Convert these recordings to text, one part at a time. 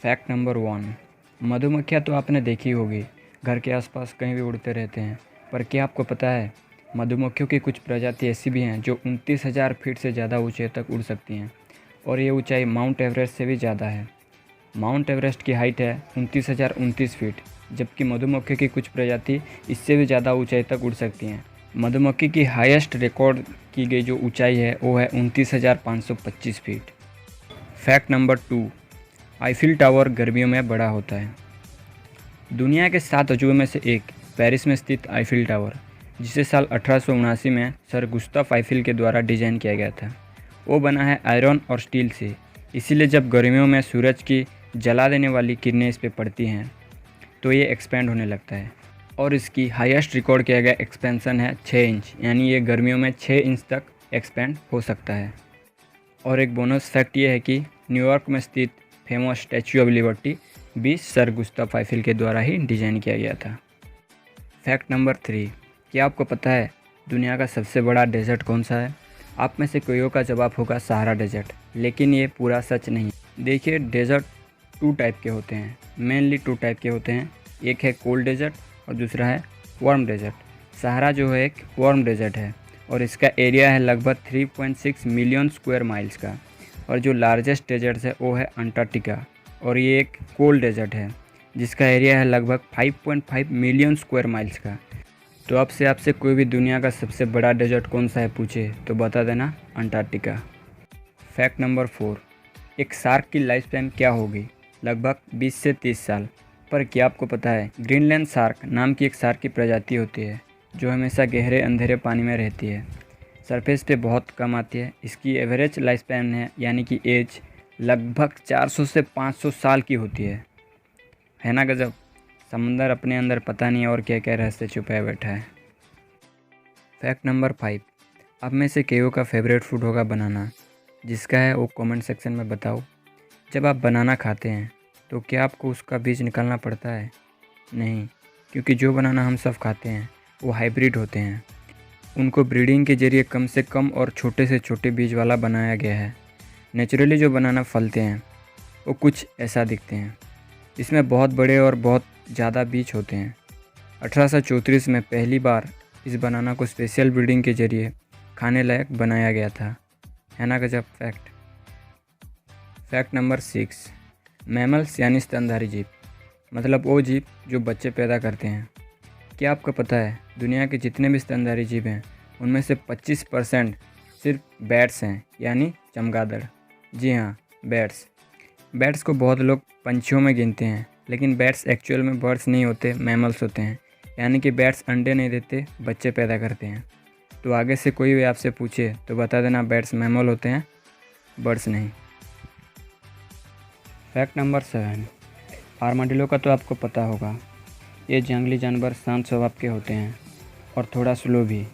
Fact number 1। मधुमक्खियाँ तो आपने देखी होगी, घर के आसपास कहीं भी उड़ते रहते हैं। पर क्या आपको पता है, मधुमक्खियों की कुछ प्रजाति ऐसी भी हैं जो 29,000 फीट से ज़्यादा ऊंचाई तक उड़ सकती हैं और ये ऊंचाई माउंट एवरेस्ट से भी ज़्यादा है। माउंट एवरेस्ट की हाइट है 29,029 फीट, जबकि मधुमक्खी की कुछ प्रजाति इससे भी ज़्यादा ऊंचाई तक उड़ सकती हैं। मधुमक्खी की हाईएस्ट रिकॉर्ड की गई जो ऊंचाई है वो है 29,525 feet. Fact number 2। Eiffel tower गर्मियों में बड़ा होता है। दुनिया के 7 अजूबों में से एक पेरिस में स्थित आईफिल टावर, जिसे साल 1879 में सर गुस्ताफ आईफिल के द्वारा डिज़ाइन किया गया था, वो बना है आयरन और स्टील से। इसीलिए जब गर्मियों में सूरज की जला देने वाली किरणें इस पर पड़ती हैं तो ये एक्सपेंड होने लगता है और इसकी हाईएस्ट रिकॉर्ड किया गया एक्सपेंशन है 6 इंच, यानी ये गर्मियों में 6 इंच तक एक्सपेंड हो सकता है। और एक बोनस फैक्ट ये है कि न्यूयॉर्क में स्थित फेमस स्टैच्यू ऑफ लिबर्टी भी सर गुस्ताफ आईफिल के द्वारा ही डिज़ाइन किया गया था। Fact number 3। क्या आपको पता है दुनिया का सबसे बड़ा डेजर्ट कौन सा है? आप में से कोईयों का जवाब होगा सहारा डेजर्ट, लेकिन ये पूरा सच नहीं। देखिए, डेजर्ट 2 टाइप के होते हैं, मेनली 2 टाइप के होते हैं। एक है कोल्ड डेजर्ट और दूसरा है वार्म डेजर्ट। सहारा जो है एक वार्म डेजर्ट है और इसका एरिया है लगभग 3.6 मिलियन स्क्वायर माइल्स का। और जो लार्जेस्ट डेजर्ट है वो है अंटार्कटिका, और ये एक कोल्ड डेजर्ट है जिसका एरिया है लगभग 5.5 मिलियन स्क्वायर माइल्स का। तो अब से आपसे कोई भी दुनिया का सबसे बड़ा डेजर्ट कौन सा है पूछे तो बता देना अंटार्कटिका। Fact number 4। एक शार्क की लाइफ स्पैन क्या होगी? लगभग 20 से 30 साल। पर क्या आपको पता है ग्रीनलैंड शार्क नाम की एक शार्क की प्रजाति होती है जो हमेशा गहरे अंधेरे पानी में रहती है, सरफेस पे बहुत कम आती है। इसकी एवरेज लाइफ स्पैन है यानी कि एज लगभग 400 से 500 साल की होती है ना गजब। समंदर अपने अंदर पता नहीं और क्या क्या रहस्य छुपाए बैठा है। Fact number 5। अब में से केओ का फेवरेट फूड होगा बनाना। जिसका है वो कमेंट सेक्शन में बताओ। जब आप बनाना खाते हैं तो क्या आपको उसका बीज निकालना पड़ता है? नहीं, क्योंकि जो बनाना हम सब खाते हैं वो हाइब्रिड होते हैं। उनको ब्रीडिंग के जरिए कम से कम और छोटे से छोटे बीज वाला बनाया गया है। नेचुरली जो बनाना फलते हैं वो कुछ ऐसा दिखते हैं। इसमें बहुत बड़े और बहुत ज़्यादा बीज होते हैं। 1834 में पहली बार इस बनाना को स्पेशल ब्रीडिंग के जरिए खाने लायक बनाया गया था, है ना गजब फैक्ट। Fact number 6। मैमल्स यानी स्तनधारी जीव, मतलब वो जीव जो बच्चे पैदा करते हैं। क्या आपको पता है दुनिया के जितने भी स्तनधारी जीव हैं उनमें से 25% सिर्फ बैट्स हैं, यानी चमगादड़। जी हाँ, बैट्स को बहुत लोग पंछियों में गिनते हैं, लेकिन बैट्स एक्चुअल में बर्ड्स नहीं होते, मैमल्स होते हैं। यानी कि बैट्स अंडे नहीं देते, बच्चे पैदा करते हैं। तो आगे से कोई भी आपसे पूछे तो बता देना बैट्स मैमल होते हैं, बर्ड्स नहीं। Fact number 7। आर्माडिलो का तो आपको पता होगा। ये जंगली जानवर शांत स्वभाव के होते हैं और थोड़ा स्लो भी।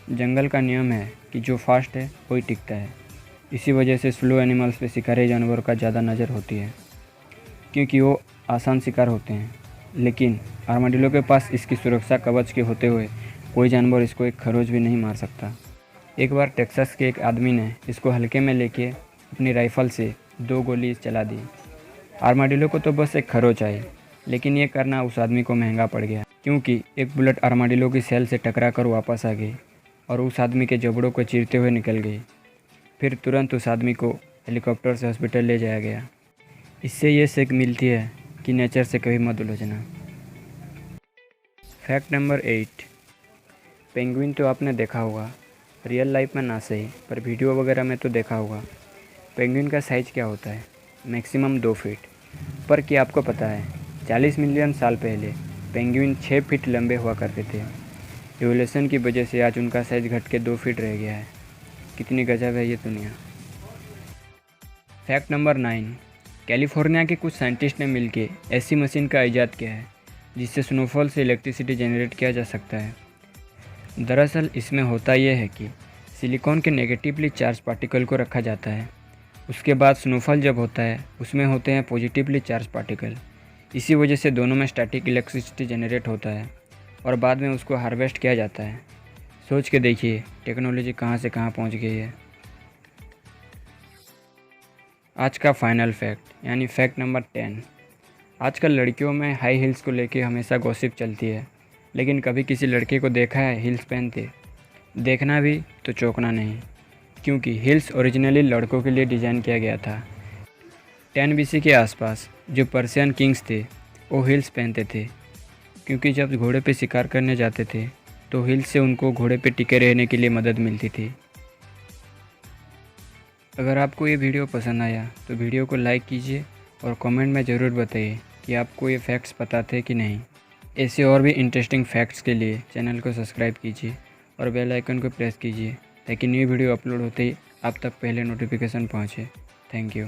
जंगल का नियम है कि जो फास्ट है वही टिकता है। इसी वजह से स्लो एनिमल्स पे शिकारी जानवरों का ज़्यादा नज़र होती है, क्योंकि वो आसान शिकार होते हैं। लेकिन आर्माडिलो के पास इसकी सुरक्षा कवच के होते हुए कोई जानवर इसको एक खरोच भी नहीं मार सकता। एक बार टेक्सास के एक आदमी ने इसको हल्के में लेके अपनी राइफल से 2 गोली चला दी। आर्माडिलो को तो बस एक खरोच आई, लेकिन ये करना उस आदमी को महंगा पड़ गया, क्योंकि एक बुलेट आर्माडिलो की सेल से टकरा कर वापस आ गई और उस आदमी के जबड़ों को चीरते हुए निकल गई। फिर तुरंत उस आदमी को हेलीकॉप्टर से हॉस्पिटल ले जाया गया। इससे ये सीख मिलती है कि नेचर से कभी मत उलझना। Fact number 8। पेंगुइन तो आपने देखा होगा, रियल लाइफ में ना सही पर वीडियो वगैरह में तो देखा होगा। पेंगुइन का साइज़ क्या होता है? Maximum 2 feet. पर क्या आपको पता है 40 मिलियन साल पहले पेंगुइन 6 फीट लंबे हुआ करते थे। इवोल्यूशन की वजह से आज उनका साइज़ घट के 2 फीट रह गया है। कितनी गजब है ये दुनिया। Fact number 9। कैलिफोर्निया के कुछ साइंटिस्ट ने मिलकर ऐसी मशीन का ईजाद किया है जिससे स्नोफॉल से इलेक्ट्रिसिटी जनरेट किया जा सकता है। दरअसल इसमें होता यह है कि सिलिकॉन के नेगेटिवली चार्ज पार्टिकल को रखा जाता है। उसके बाद स्नोफॉल जब होता है उसमें होते हैं पॉजिटिवली चार्ज पार्टिकल। इसी वजह से दोनों में स्टैटिक इलेक्ट्रिसिटी जनरेट होता है और बाद में उसको हार्वेस्ट किया जाता है। सोच के देखिए टेक्नोलॉजी कहाँ से कहाँ पहुँच गई है। आज का फाइनल फैक्ट यानी फैक्ट नंबर 10। आजकल लड़कियों में हाई हील्स को लेके हमेशा गॉसिप चलती है, लेकिन कभी किसी लड़के को देखा है हील्स पहनते? देखना भी तो चौंकना नहीं, क्योंकि हील्स ओरिजिनली लड़कों के लिए डिज़ाइन किया गया था। 10 BC के आसपास जो पर्शियन किंग्स थे वो हील्स पहनते थे, क्योंकि जब घोड़े पे शिकार करने जाते थे तो हील्स से उनको घोड़े पे टिके रहने के लिए मदद मिलती थी। अगर आपको ये वीडियो पसंद आया तो वीडियो को लाइक कीजिए और कमेंट में ज़रूर बताइए कि आपको ये फैक्ट्स पता थे कि नहीं। ऐसे और भी इंटरेस्टिंग फैक्ट्स के लिए चैनल को सब्सक्राइब कीजिए और बेल आइकन को प्रेस कीजिए ताकि न्यू वीडियो अपलोड होते ही आप तक पहले नोटिफिकेशन पहुँचे। Thank you.